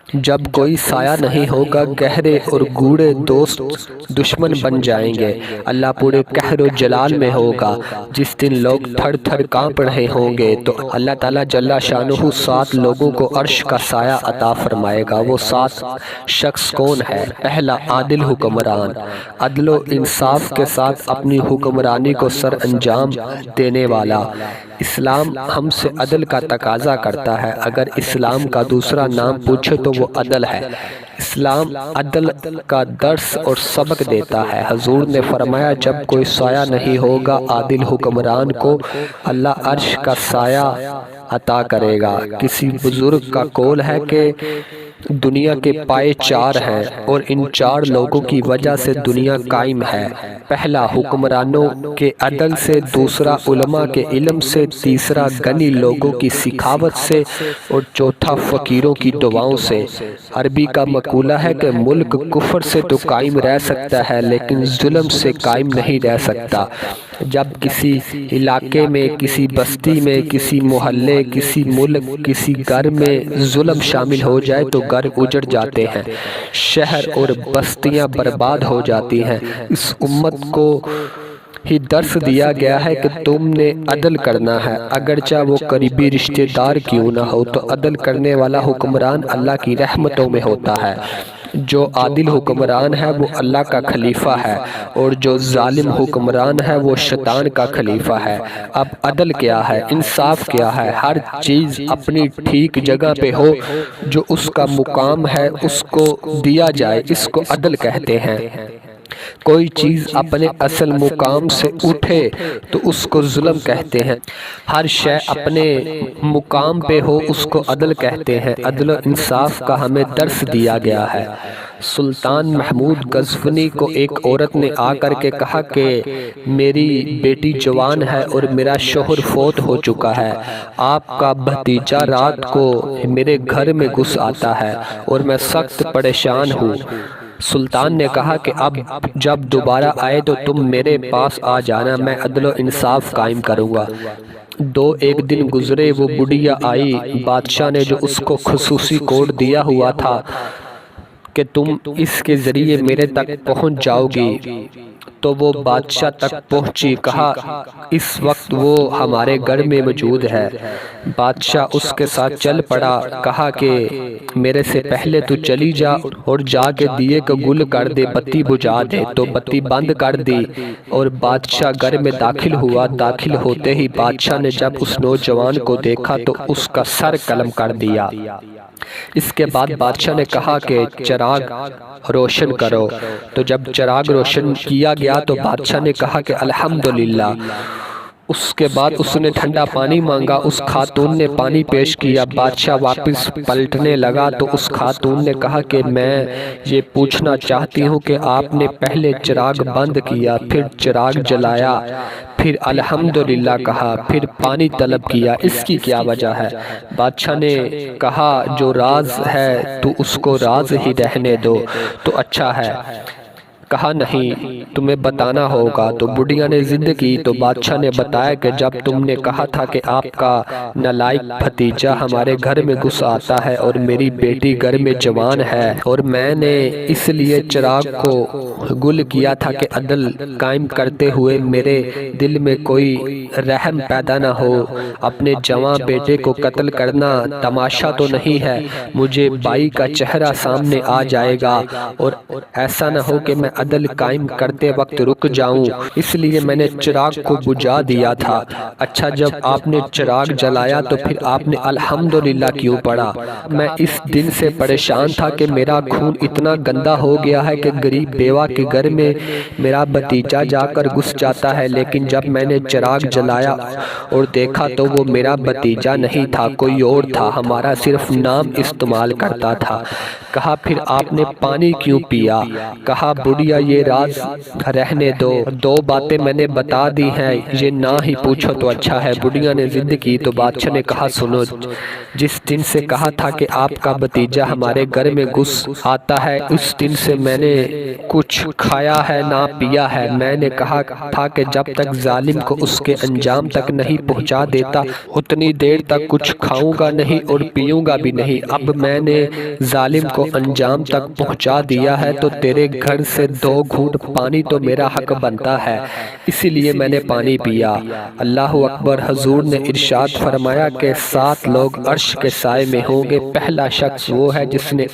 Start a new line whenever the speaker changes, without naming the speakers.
جب کوئی سایہ نہیں ہوگا گہرے اور گوڑے دوست دشمن بن جائیں گے۔ اللہ پورے قہر و جلال میں ہوگا جس دن لوگ تھر تھر کانپ رہے ہوں گے تو اللہ تعالیٰ جل شانہ 7 لوگوں کو عرش کا سایہ عطا فرمائے گا۔ وہ 7 شخص کون ہے؟ پہلا، عادل حکمران، عدل و انصاف کے ساتھ اپنی حکمرانی کو سر انجام دینے والا۔ اسلام ہم سے عدل کا تقاضا کرتا ہے۔ اگر اسلام کا دوسرا نام پوچھے تو وہ عدل ہے۔ اسلام عدل کا درس اور سبق دیتا ہے۔ حضور نے فرمایا جب کوئی سایہ نہیں ہوگا عادل حکمران کو اللہ عرش کا سایہ عطا کرے گا۔ کسی بزرگ کا قول ہے کہ دنیا کے پائے 4 ہیں اور ان 4 لوگوں کی وجہ سے دنیا قائم ہے۔ پہلا، حکمرانوں کے عدل سے، دوسرا علماء کے علم سے، تیسرا غنی لوگوں کی سخاوت سے اور چوتھا فقیروں کی دعاؤں سے۔ عربی کا مقولہ ہے کہ ملک کفر سے تو قائم رہ سکتا ہے لیکن ظلم سے قائم نہیں رہ سکتا۔ جب کسی علاقے میں، کسی بستی میں، کسی محلے، کسی ملک، کسی گھر میں ظلم شامل ہو جائے تو گھر اجڑ جاتے ہیں، شہر اور بستیاں برباد ہو جاتی ہیں۔ اس امت کو ہی درس دیا گیا ہے کہ تم نے عدل کرنا ہے، اگرچہ وہ قریبی رشتہ دار کیوں نہ ہو۔ تو عدل کرنے والا حکمران اللہ کی رحمتوں میں ہوتا ہے۔ جو عادل حکمران ہے وہ اللہ کا خلیفہ ہے اور جو ظالم حکمران ہے وہ شیطان کا خلیفہ ہے۔ اب عدل کیا ہے؟ انصاف کیا ہے؟ ہر چیز اپنی ٹھیک جگہ پہ ہو، جو اس کا مقام ہے اس کو دیا جائے، اس کو عدل کہتے ہیں۔ کوئی چیز اپنے اصل مقام سے اٹھے تو اس کو ظلم کہتے ہیں۔ ہر شے اپنے مقام پہ ہو اس کو عدل کہتے ہیں۔ عدل و انصاف کا ہمیں درس دیا گیا ہے۔ سلطان محمود غزنوی کو ایک عورت نے آ کر کے کہا کہ میری بیٹی جوان ہے اور میرا شوہر فوت ہو چکا ہے، آپ کا بھتیجا رات کو میرے گھر میں گھس آتا ہے اور میں سخت پریشان ہوں۔ سلطان نے کہا کہ اب جب دوبارہ آئے تو تم میرے پاس آ جانا، میں عدل و انصاف قائم کروں گا۔ ایک دن گزرے، وہ بڑھیا آئی۔ بادشاہ نے جو اس کو خصوصی کوڈ دیا ہوا تھا کہ تم اس کے ذریعے میرے تک پہنچ جاؤ گی، تو وہ بادشاہ تک پہنچی۔ کہا اس وقت وہ ہمارے گھر میں موجود ہے۔ بادشاہ اس کے ساتھ چل پڑا۔ کہا کہ میرے سے پہلے تو چلی جا اور جا کے دیے کو گل کر دے، بتی بجھا دے۔ تو بتی بند کر دی اور بادشاہ گھر میں داخل ہوا۔ داخل ہوتے ہی بادشاہ نے جب اس نوجوان کو دیکھا تو اس کا سر قلم کر دیا۔ اس کے بعد بادشاہ نے کہا کہ چراغ روشن کرو۔ تو جب چراغ روشن کیا گیا تو بادشاہ نے کہا کہ الحمدللہ۔ اس کے بعد اس نے ٹھنڈا پانی مانگا، اس خاتون نے پانی پیش کیا۔ بادشاہ واپس پلٹنے لگا تو اس خاتون نے کہا کہ میں یہ پوچھنا چاہتی ہوں کہ آپ نے پہلے چراغ بند کیا، پھر چراغ جلایا، پھر الحمدللہ کہا، پھر پانی طلب کیا، اس کی کیا وجہ ہے؟ بادشاہ نے کہا جو راز ہے تو اس کو راز ہی رہنے دو تو اچھا ہے۔ کہا نہیں، تمہیں بتانا ہوگا۔ تو بڑھیا نے ضد کی تو بادشاہ نے بتایا کہ جب تم نے کہا تھا کہ آپ کا نالائق بھتیجا ہمارے گھر میں گھس آتا ہے اور میری بیٹی گھر میں جوان ہے اور میں نے اس لیے چراغ کو گل کیا تھا کہ عدل قائم کرتے ہوئے میرے دل میں کوئی رحم پیدا نہ ہو، اپنے جوان بیٹے کو قتل کرنا تماشا تو نہیں ہے، مجھے بائی کا چہرہ سامنے آ جائے گا اور ایسا نہ ہو کہ میں عدل قائم کرتے وقت رک جاؤں، اس لیے میں نے چراغ کو بجھا دیا تھا۔ اچھا، جب آپ نے چراغ جلایا تو پھر آپ نے الحمدللہ کیوں پڑھا؟ میں اس دن سے پریشان تھا کہ میرا خون اتنا گندا ہو گیا ہے کہ غریب بیوہ کے گھر میں میرا بھتیجا جا کر گھس جاتا ہے، لیکن جب میں نے چراغ جلایا اور دیکھا تو وہ میرا بھتیجا نہیں تھا، کوئی اور تھا، ہمارا صرف نام استعمال کرتا تھا۔ کہا پھر آپ نے پانی کیوں پیا؟ کہا بڑھیا بڑھیا یہ راز رہنے دو، 2 باتیں میں نے بتا دی ہیں، یہ نہ ہی پوچھو تو اچھا ہے۔ بڑھیا نے ضد کی تو بادشاہ نے کہا سنو، جس دن سے کہا تھا کہ آپ کا بھتیجا ہمارے گھر میں گھس آتا ہے اس دن سے میں نے کچھ کھایا ہے نہ پیا ہے۔ میں نے کہا تھا کہ جب تک ظالم کو اس کے انجام تک نہیں پہنچا دیتا اتنی دیر تک کچھ کھاؤں گا نہیں اور پیوں گا بھی نہیں۔ اب میں نے ظالم کو انجام تک پہنچا دیا ہے تو تیرے گھر سے 2 گھونٹ پانی تو میرا حق بنتا ہے، اسی لیے میں نے پانی پیا۔ اللہ اکبر۔ حضور نے ارشاد فرمایا کہ 7 لوگ عرش کے سائے میں ہوں گے۔ پہلا شخص وہ ہے جس نے